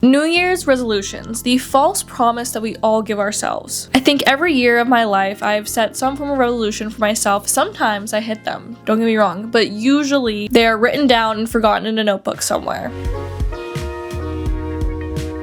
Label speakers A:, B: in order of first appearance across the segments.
A: New Year's resolutions, the false promise that we all give ourselves. I think every year of my life, I've set some form of resolution for myself. Sometimes I hit them, don't get me wrong, but usually they are written down and forgotten in a notebook somewhere.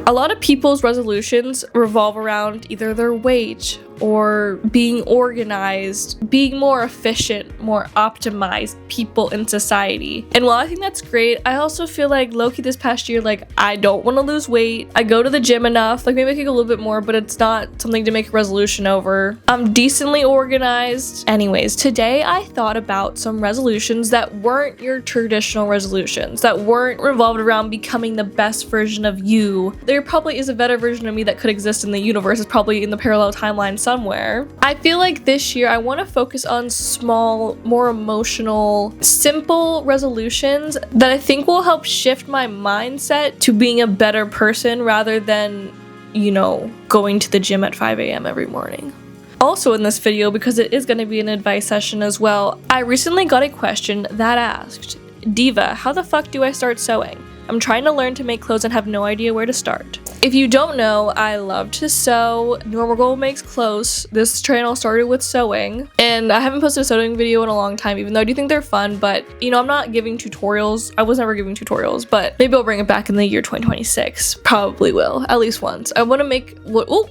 A: A lot of people's resolutions revolve around either their weight or being organized, being more efficient, more optimized people in society. And while I think that's great, I also feel like low-key this past year, like, I don't want to lose weight. I go to the gym enough, like maybe I could go a little bit more, but it's not something to make a resolution over. I'm decently organized. Anyways, today I thought about some resolutions that weren't your traditional resolutions, that weren't revolved around becoming the best version of you. There probably is a better version of me that could exist in the universe. It's probably in the parallel timeline somewhere. I feel like this year I want to focus on small, more emotional, simple resolutions that I think will help shift my mindset to being a better person rather than, you know, going to the gym at 5 a.m. every morning. Also in this video, because it is going to be an advice session as well, I recently got a question that asked, Diva, how the fuck do I start sewing? I'm trying to learn to make clothes and have no idea where to start. If you don't know, I love to sew. Normal Girl Makes Clothes. This channel started with sewing, and I haven't posted a sewing video in a long time, even though I do think they're fun, but you know, I'm not giving tutorials. I was never giving tutorials, but maybe I'll bring it back in the year 2026. Probably will, at least once. I want to make what, we'll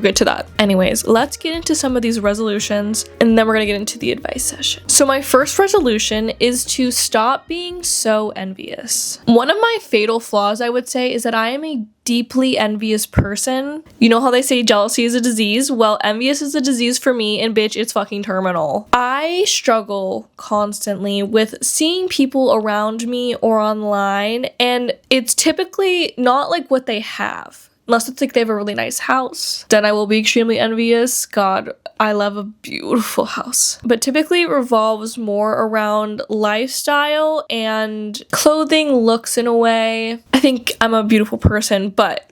A: get to that. Anyways, let's get into some of these resolutions and then we're gonna get into the advice session. So my first resolution is to stop being so envious. One of my fatal flaws, I would say, is that I am a deeply envious person. You know how they say jealousy is a disease? Well, envious is a disease for me, and bitch, it's fucking terminal. I struggle constantly with seeing people around me or online, and it's typically not like what they have. Unless it's like they have a really nice house, then I will be extremely envious. God, I love a beautiful house. But typically it revolves more around lifestyle and clothing, looks in a way. I think I'm a beautiful person, but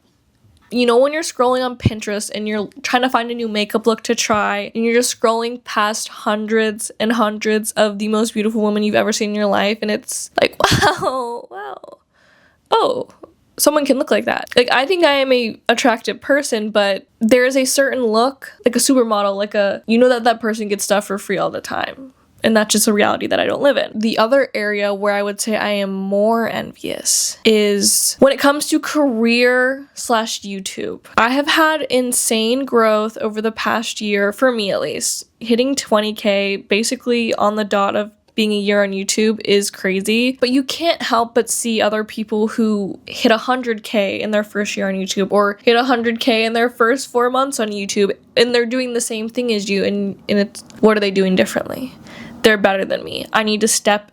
A: you know when you're scrolling on Pinterest and you're trying to find a new makeup look to try and you're just scrolling past hundreds and hundreds of the most beautiful women you've ever seen in your life, and it's like, wow, oh, someone can look like that. Like, I think I am a attractive person, but there is a certain look, like a supermodel, like you know that person gets stuff for free all the time. And that's just a reality that I don't live in. The other area where I would say I am more envious is when it comes to career/YouTube. I have had insane growth over the past year, for me at least. Hitting 20K basically on the dot of being a year on YouTube is crazy, but you can't help but see other people who hit 100K in their first year on YouTube or hit 100K in their first 4 months on YouTube, and they're doing the same thing as you, and it's, what are they doing differently? They're better than me. I need to step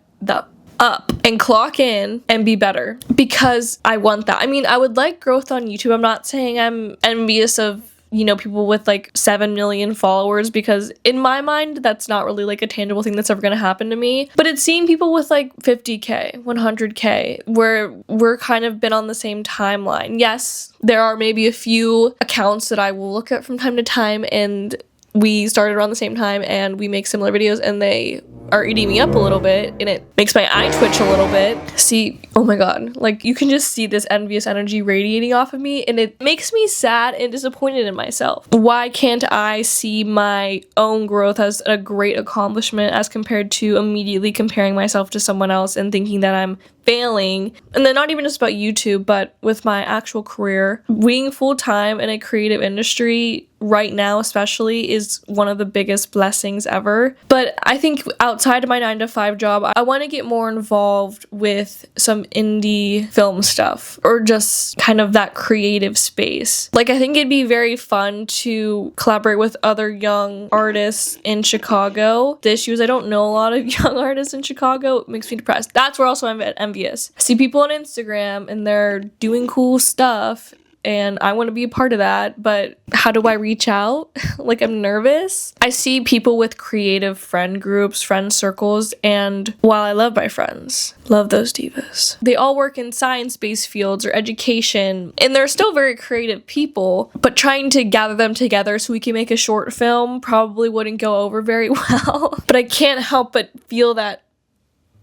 A: up and clock in and be better because I want that. I mean, I would like growth on YouTube. I'm not saying I'm envious of, you know, people with like 7 million followers, because in my mind, that's not really like a tangible thing that's ever going to happen to me. But it's seeing people with like 50K, 100K, where we're kind of been on the same timeline. Yes, there are maybe a few accounts that I will look at from time to time, and we started around the same time and we make similar videos and they are eating me up a little bit and it makes my eye twitch a little bit. See, oh my god, like you can just see this envious energy radiating off of me and it makes me sad and disappointed in myself. Why can't I see my own growth as a great accomplishment as compared to immediately comparing myself to someone else and thinking that I'm failing? And then not even just about YouTube, but with my actual career, being full-time in a creative industry right now especially is one of the biggest blessings ever. But I think outside of my 9-to-5 job, I want to get more involved with some indie film stuff or just kind of that creative space. Like, I think it'd be very fun to collaborate with other young artists in Chicago. The issue is I don't know a lot of young artists in Chicago. It makes me depressed. That's where also I'm envious. I see people on Instagram and they're doing cool stuff and I want to be a part of that, but how do I reach out? Like, I'm nervous. I see people with creative friend groups, friend circles, and while I love my friends, love those divas, they all work in science-based fields or education, and they're still very creative people, but trying to gather them together so we can make a short film probably wouldn't go over very well. But I can't help but feel that,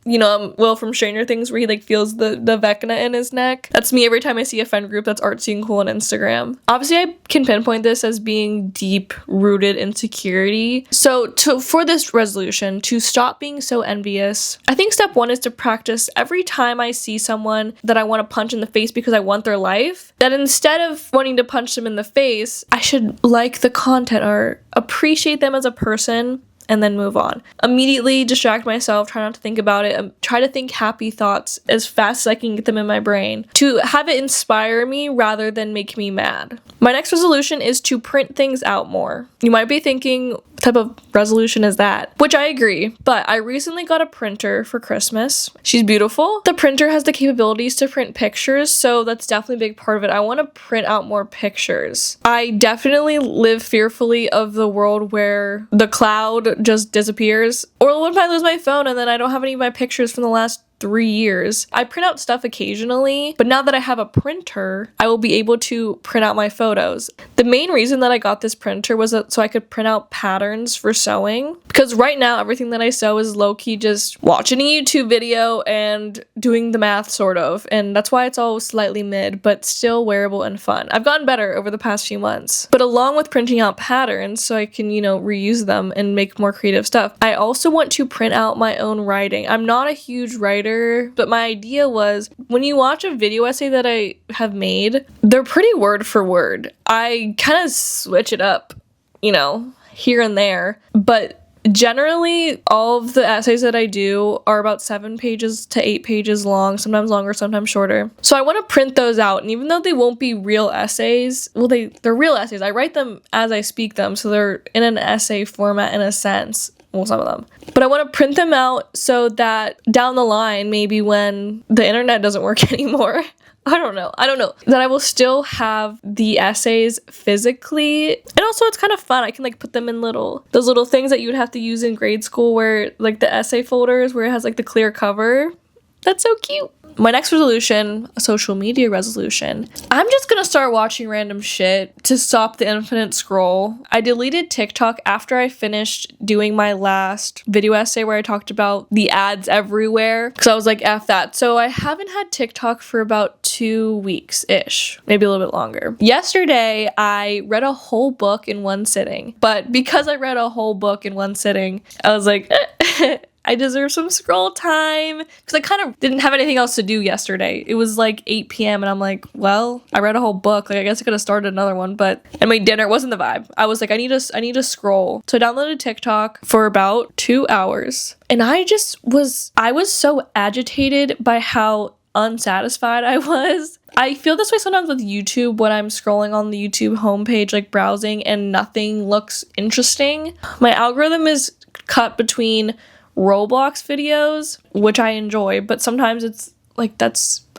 A: Will from Stranger Things where he like feels the Vecna in his neck. That's me every time I see a friend group that's artsy and cool on Instagram. Obviously, I can pinpoint this as being deep-rooted insecurity. So for this resolution, to stop being so envious, I think step 1 is to practice every time I see someone that I want to punch in the face because I want their life, that instead of wanting to punch them in the face, I should like the content or appreciate them as a person and then move on. Immediately distract myself, try not to think about it, try to think happy thoughts as fast as I can get them in my brain to have it inspire me rather than make me mad. My next resolution is to print things out more. You might be thinking, what type of resolution is that? Which I agree, but I recently got a printer for Christmas. She's beautiful. The printer has the capabilities to print pictures, so that's definitely a big part of it. I want to print out more pictures. I definitely live fearfully of the world where the cloud just disappears, or what if I lose my phone and then I don't have any of my pictures from the last 3 years. I print out stuff occasionally, but now that I have a printer, I will be able to print out my photos. The main reason that I got this printer was so I could print out patterns for sewing, because right now everything that I sew is low-key just watching a YouTube video and doing the math sort of, and that's why it's all slightly mid, but still wearable and fun. I've gotten better over the past few months, but along with printing out patterns so I can, reuse them and make more creative stuff, I also want to print out my own writing. I'm not a huge writer, but my idea was when you watch a video essay that I have made, they're pretty word for word. I kind of switch it up, here and there, but generally all of the essays that I do are about 7 pages to 8 pages long, sometimes longer, sometimes shorter. So I want to print those out, and even though they won't be real essays, they're real essays. I write them as I speak them, so they're in an essay format in a sense. Well, some of them. But I want to print them out so that down the line, maybe when the internet doesn't work anymore, I don't know, that I will still have the essays physically. And also it's kind of fun. I can put them in those little things that you would have to use in grade school where the essay folders where it has the clear cover. That's so cute. My next resolution, a social media resolution, I'm just gonna start watching random shit to stop the infinite scroll. I deleted TikTok after I finished doing my last video essay where I talked about the ads everywhere, because I was like, F that. So I haven't had TikTok for about 2 weeks-ish, maybe a little bit longer. Yesterday, I read a whole book in one sitting, but because I read a whole book in one sitting, I was like, I deserve some scroll time, because I kind of didn't have anything else to do yesterday. It was 8 p.m. and I'm like, well, I read a whole book. I guess I could have started another one, but I made dinner. It wasn't the vibe. I was like, I need to scroll. So I downloaded TikTok for about 2 hours, and I was so agitated by how unsatisfied I was. I feel this way sometimes with YouTube when I'm scrolling on the YouTube homepage, browsing, and nothing looks interesting. My algorithm is cut between Roblox videos, which I enjoy, but sometimes it's I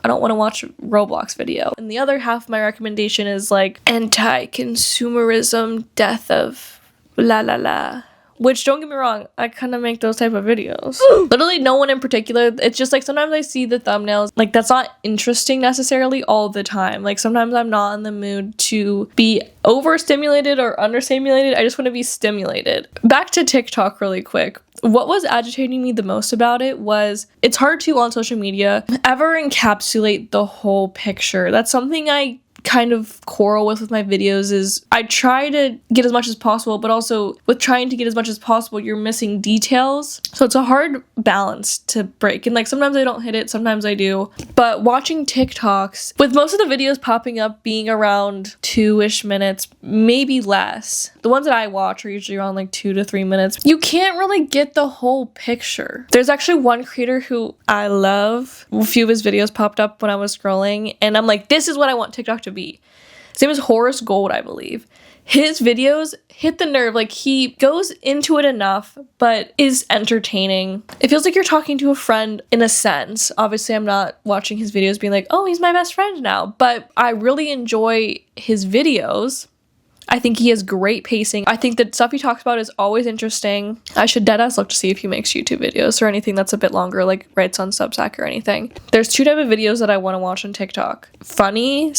A: don't want to watch a Roblox video. And the other half of my recommendation is anti-consumerism, death of la la la. Which, don't get me wrong, I kind of make those type of videos. Literally no one in particular. It's just sometimes I see the thumbnails, that's not interesting necessarily all the time. Sometimes I'm not in the mood to be overstimulated or understimulated. I just want to be stimulated. Back to TikTok really quick. What was agitating me the most about it was it's hard to, on social media, ever encapsulate the whole picture. That's something I kind of quarrel with my videos is I try to get as much as possible, but also with trying to get as much as possible, you're missing details. So it's a hard balance to break. And sometimes I don't hit it, sometimes I do. But watching TikToks, with most of the videos popping up being around 2-ish minutes, maybe less. The ones that I watch are usually around 2 to 3 minutes. You can't really get the whole picture. There's actually one creator who I love. A few of his videos popped up when I was scrolling, and I'm like, this is what I want TikTok to be. His name is Horace Gold, I believe. His videos hit the nerve. He goes into it enough, but is entertaining. It feels like you're talking to a friend in a sense. Obviously, I'm not watching his videos being like, oh, he's my best friend now. But I really enjoy his videos. I think he has great pacing. I think the stuff he talks about is always interesting. I should deadass look to see if he makes YouTube videos or anything that's a bit longer, writes on Substack or anything. There's 2 types of videos that I want to watch on TikTok. Funny,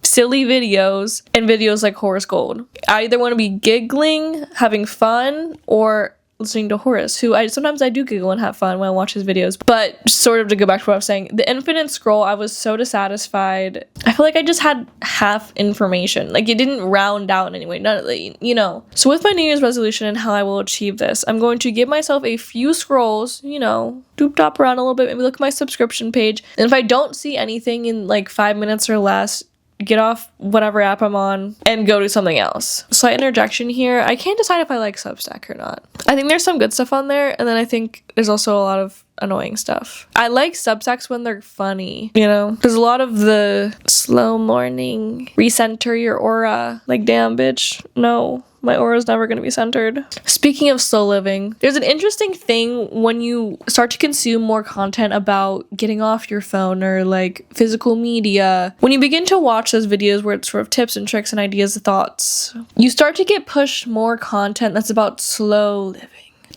A: silly videos, and videos like Horace Gold. I either want to be giggling, having fun, or listening to Horace, who sometimes I do giggle and have fun when I watch his videos. But sort of to go back to what I was saying, the infinite scroll, I was so dissatisfied. I feel like I just had half information. Like, it didn't round out in any way. None of the, you know. So with my New Year's resolution and how I will achieve this, I'm going to give myself a few scrolls, you know, doop-dop around a little bit, maybe look at my subscription page. And if I don't see anything in like 5 minutes or less, get off whatever app I'm on and go do something else. Slight interjection here. I can't decide if I like Substack or not. I think there's some good stuff on there, and then I think there's also a lot of annoying stuff. I like Substacks when they're funny, you know? There's a lot of the slow morning, recenter your aura. Like, damn, bitch. No. My aura is never going to be centered. Speaking of slow living, there's an interesting thing when you start to consume more content about getting off your phone or like physical media. When you begin to watch those videos where it's sort of tips and tricks and ideas and thoughts, you start to get pushed more content that's about slow living.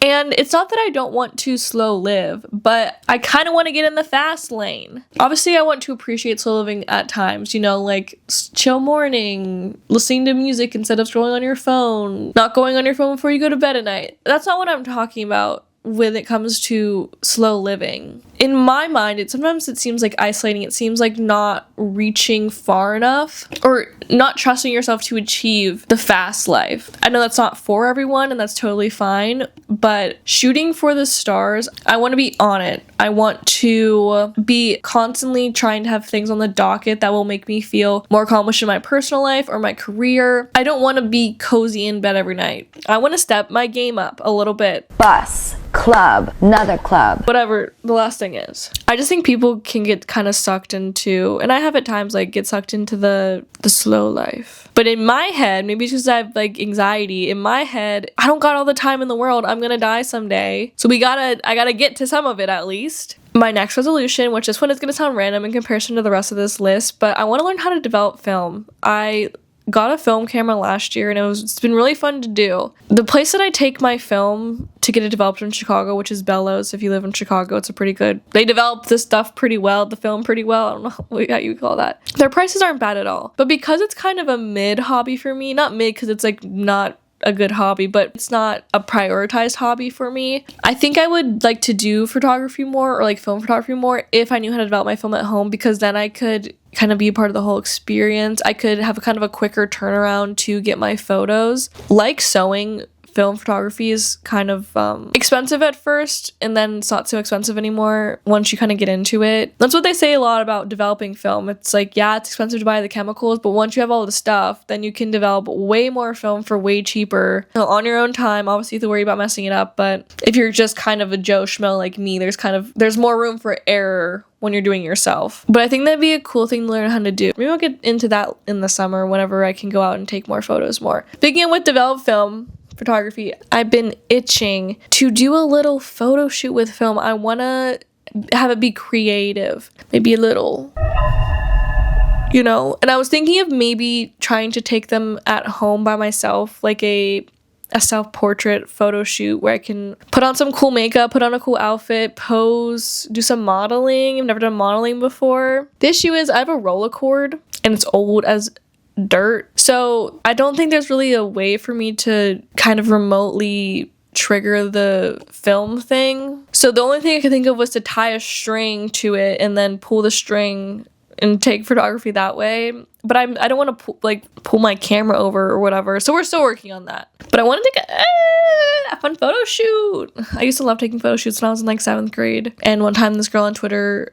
A: And it's not that I don't want to slow live, but I kind of want to get in the fast lane. Obviously, I want to appreciate slow living at times, you know, like chill morning, listening to music instead of scrolling on your phone, not going on your phone before you go to bed at night. That's not what I'm talking about when it comes to slow living. In my mind, sometimes it seems like isolating. It seems like not reaching far enough or not trusting yourself to achieve the fast life. I know that's not for everyone and that's totally fine, but shooting for the stars, I want to be on it. I want to be constantly trying to have things on the docket that will make me feel more accomplished in my personal life or my career. I don't want to be cozy in bed every night. I want to step my game up a little bit.
B: Bus, club, another club.
A: Whatever the last thing is. I just think people can get kind of sucked into, and I have at times like get sucked into the slow life. But in my head, maybe it's because I have like anxiety, in my head, I don't got all the time in the world. I'm gonna die someday. So I gotta get to some of it at least. My next resolution, which this one is gonna sound random in comparison to the rest of this list, but I want to learn how to develop film. I got a film camera last year and it's been really fun to do. The place that I take my film to get it developed in Chicago, which is Bellows. If you live in Chicago, it's they develop this stuff pretty well, the film pretty well. I don't know how you would call that. Their prices aren't bad at all. But because it's kind of a mid hobby for me, not mid because it's like not a good hobby, but it's not a prioritized hobby for me. I think I would like to do photography more or like film photography more if I knew how to develop my film at home, because then I could kind of be a part of the whole experience. I could have a kind of a quicker turnaround to get my photos. Like sewing, film photography is kind of expensive at first, and then it's not so expensive anymore once you kind of get into it. That's what they say a lot about developing film. It's like, yeah, it's expensive to buy the chemicals, but once you have all the stuff, then you can develop way more film for way cheaper, you know, on your own time. Obviously you have to worry about messing it up, but if you're just kind of a Joe Schmo like me, there's more room for error when you're doing it yourself. But I think that'd be a cool thing to learn how to do. Maybe I'll get into that in the summer whenever I can go out and take more photos more. Speaking with developed film photography, I've been itching to do a little photo shoot with film. I want to have it be creative, maybe a little, you know. And I was thinking of maybe trying to take them at home by myself, like a self-portrait photo shoot where I can put on some cool makeup, put on a cool outfit, pose, do some modeling. I've never done modeling before. The issue is I have a Rolleicord and it's old as dirt, so I don't think there's really a way for me to kind of remotely trigger the film thing. So the only thing I could think of was to tie a string to it and then pull the string and take photography that way. But I don't want to pull my camera over or whatever. So we're still working on that. But I want to take a fun photo shoot. I used to love taking photo shoots when I was in like 7th grade. And one time this girl on Twitter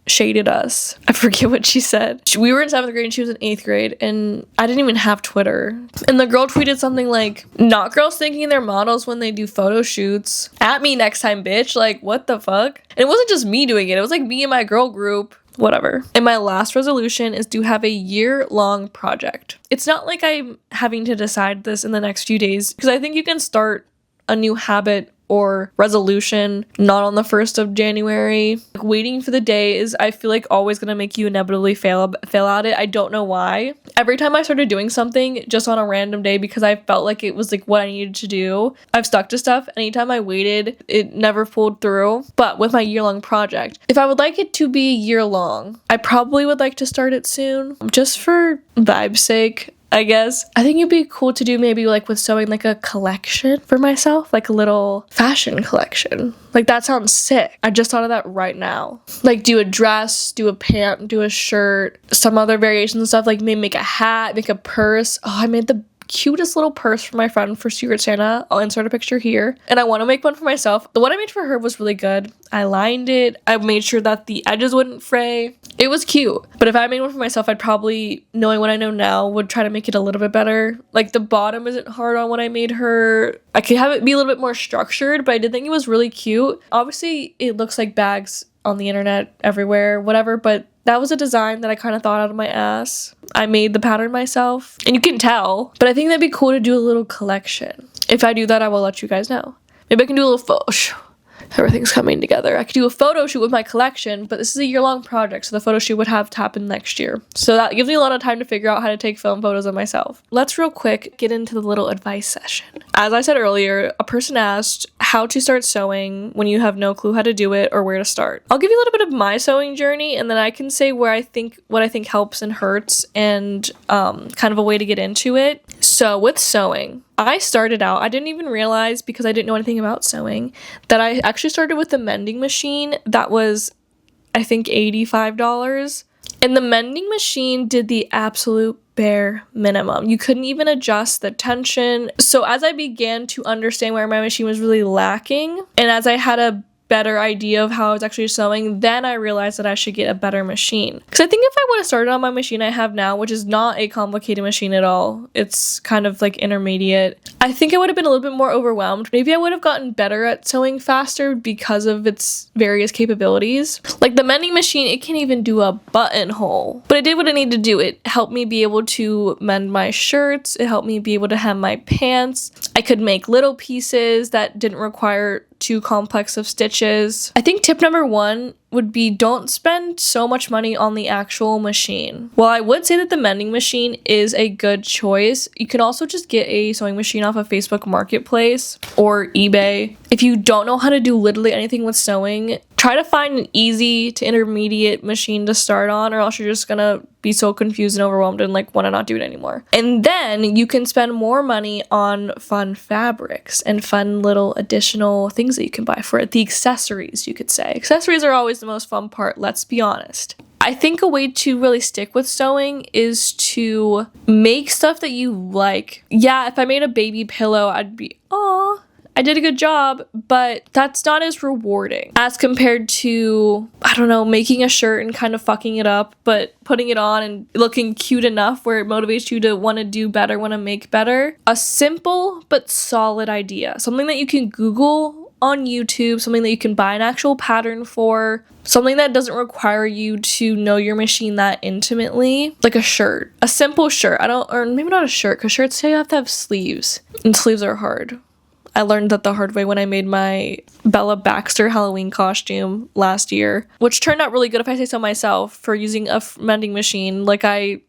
A: shaded us. I forget what she said. We were in 7th grade and she was in 8th grade, and I didn't even have Twitter. And the girl tweeted something like, not girls thinking they're models when they do photo shoots. At me next time, bitch. Like, what the fuck? And it wasn't just me doing it. It was like me and my girl group. Whatever. And my last resolution is to have a year-long project. It's not like I'm having to decide this in the next few days, because I think you can start a new habit or resolution not on the 1st of January. Like, waiting for the day is, I feel like, always gonna make you inevitably fail at it. I don't know why. Every time I started doing something just on a random day because I felt like it was like what I needed to do, I've stuck to stuff. Anytime I waited, it never pulled through. But with my year-long project, if I would like it to be year-long, I probably would like to start it soon, just for vibe's sake. I guess. I think it'd be cool to do maybe like with sewing like a collection for myself, like a little fashion collection. Like that sounds sick. I just thought of that right now. Like do a dress, do a pant, do a shirt, some other variations and stuff, like maybe make a hat, make a purse. Oh, I made the cutest little purse for my friend for Secret Santa. I'll insert a picture here. And I want to make one for myself. The one I made for her was really good. I lined it. I made sure that the edges wouldn't fray. It was cute. But if I made one for myself, I'd probably, knowing what I know now, would try to make it a little bit better. Like the bottom isn't hard on what I made her. I could have it be a little bit more structured, but I did think it was really cute. Obviously, it looks like bags on the internet everywhere, whatever, but that was a design that I kind of thought out of my ass. I made the pattern myself, and you can tell, but I think that'd be cool to do a little collection. If I do that, I will let you guys know. Maybe I can do a little photo shoot. Everything's coming together. I could do a photo shoot with my collection, but this is a year-long project, so the photo shoot would have to happen next year. So that gives me a lot of time to figure out how to take film photos of myself. Let's real quick get into the little advice session. As I said earlier, a person asked how to start sewing when you have no clue how to do it or where to start. I'll give you a little bit of my sewing journey, and then I can say what I think helps and hurts, and kind of a way to get into it. So with sewing, I started out, I didn't even realize, because I didn't know anything about sewing, that I actually started with a mending machine that was, I think, $85. And the mending machine did the absolute bare minimum. You couldn't even adjust the tension. So as I began to understand where my machine was really lacking, and as I had a better idea of how I was actually sewing, then I realized that I should get a better machine. Because I think if I would have started on my machine I have now, which is not a complicated machine at all, it's kind of like intermediate, I think I would have been a little bit more overwhelmed. Maybe I would have gotten better at sewing faster because of its various capabilities. Like the mending machine, it can't even do a buttonhole, but it did what it needed to do. It helped me be able to mend my shirts. It helped me be able to hem my pants. I could make little pieces that didn't require too complex of stitches. I think tip number 1 would be don't spend so much money on the actual machine. While I would say that the mending machine is a good choice, you can also just get a sewing machine off of Facebook Marketplace or eBay. If you don't know how to do literally anything with sewing, try to find an easy to intermediate machine to start on, or else you're just gonna be so confused and overwhelmed and like want to not do it anymore. And then you can spend more money on fun fabrics and fun little additional things that you can buy for it. The accessories, you could say. Accessories are always the most fun part, let's be honest. I think a way to really stick with sewing is to make stuff that you like. Yeah, if I made a baby pillow, I'd be, aw, I did a good job, but that's not as rewarding as compared to, I don't know, making a shirt and kind of fucking it up, but putting it on and looking cute enough where it motivates you to want to do better, want to make better. A simple but solid idea. Something that you can Google on YouTube, something that you can buy an actual pattern for, something that doesn't require you to know your machine that intimately, like a shirt. A simple shirt. Or maybe not a shirt, because shirts say you have to have sleeves, and sleeves are hard. I learned that the hard way when I made my Bella Baxter Halloween costume last year, which turned out really good if I say so myself, for using a mending machine. Like I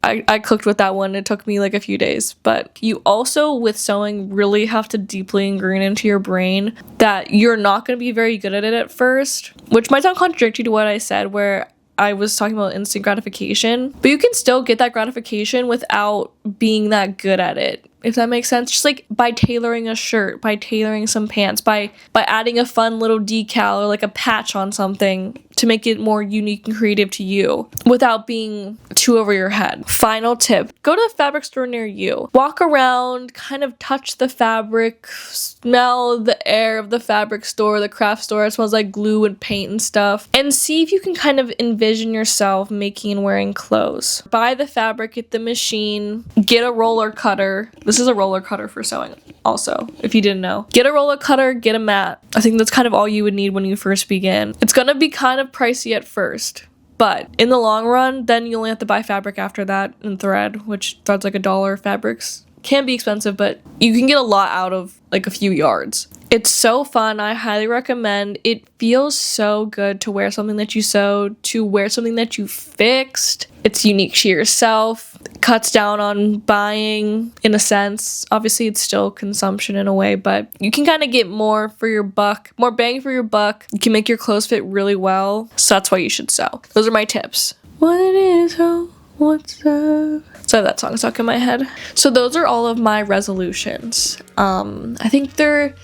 A: cooked with that one. It took me like a few days. But you also, with sewing, really have to deeply ingrain into your brain that you're not going to be very good at it at first, which might sound contradictory to what I said, where I was talking about instant gratification, but you can still get that gratification without being that good at it, if that makes sense. Just like by tailoring a shirt, by tailoring some pants, by adding a fun little decal or like a patch on something to make it more unique and creative to you without being too over your head. Final tip, go to the fabric store near you. Walk around, kind of touch the fabric, smell the air of the fabric store, the craft store. It smells like glue and paint and stuff. And see if you can kind of envision yourself making and wearing clothes. Buy the fabric, get the machine, get a roller cutter. This is a roller cutter for sewing also, if you didn't know. Get a roller cutter, get a mat. I think that's kind of all you would need when you first begin. It's gonna be kind of pricey at first, but in the long run, then you only have to buy fabric after that and thread, which thread's like $1. Fabrics can be expensive, but you can get a lot out of like a few yards. It's so fun. I highly recommend. It feels so good to wear something that you sewed, to wear something that you fixed. It's unique to yourself. It cuts down on buying in a sense. Obviously, it's still consumption in a way, but you can kind of get more for your buck, more bang for your buck. You can make your clothes fit really well. So that's why you should sew. Those are my tips. What is What's up? So I have that song stuck in my head. So those are all of my resolutions. I think I'm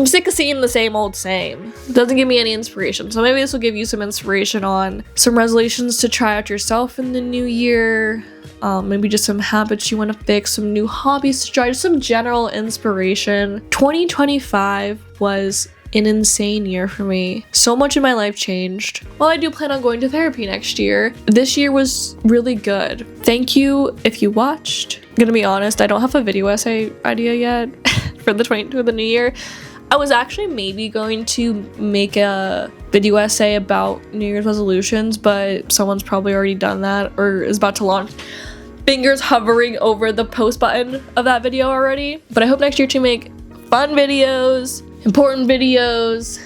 A: sick of seeing the same old same. It doesn't give me any inspiration. So maybe this will give you some inspiration on some resolutions to try out yourself in the new year. Maybe just some habits you want to fix, some new hobbies to try, just some general inspiration. 2025 was an insane year for me. So much in my life changed. While I do plan on going to therapy next year, this year was really good. Thank you if you watched. I'm gonna be honest, I don't have a video essay idea yet for the new year. I was actually maybe going to make a video essay about New Year's resolutions, but someone's probably already done that or is about to launch. Fingers hovering over the post button of that video already. But I hope next year to make fun videos, important videos,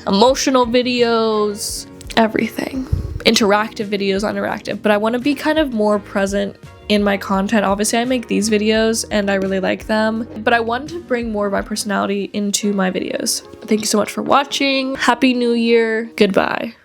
A: emotional videos, everything. Interactive videos, uninteractive. But I want to be kind of more present in my content. Obviously I make these videos and I really like them, but I wanted to bring more of my personality into my videos. Thank you so much for watching. Happy New Year. Goodbye.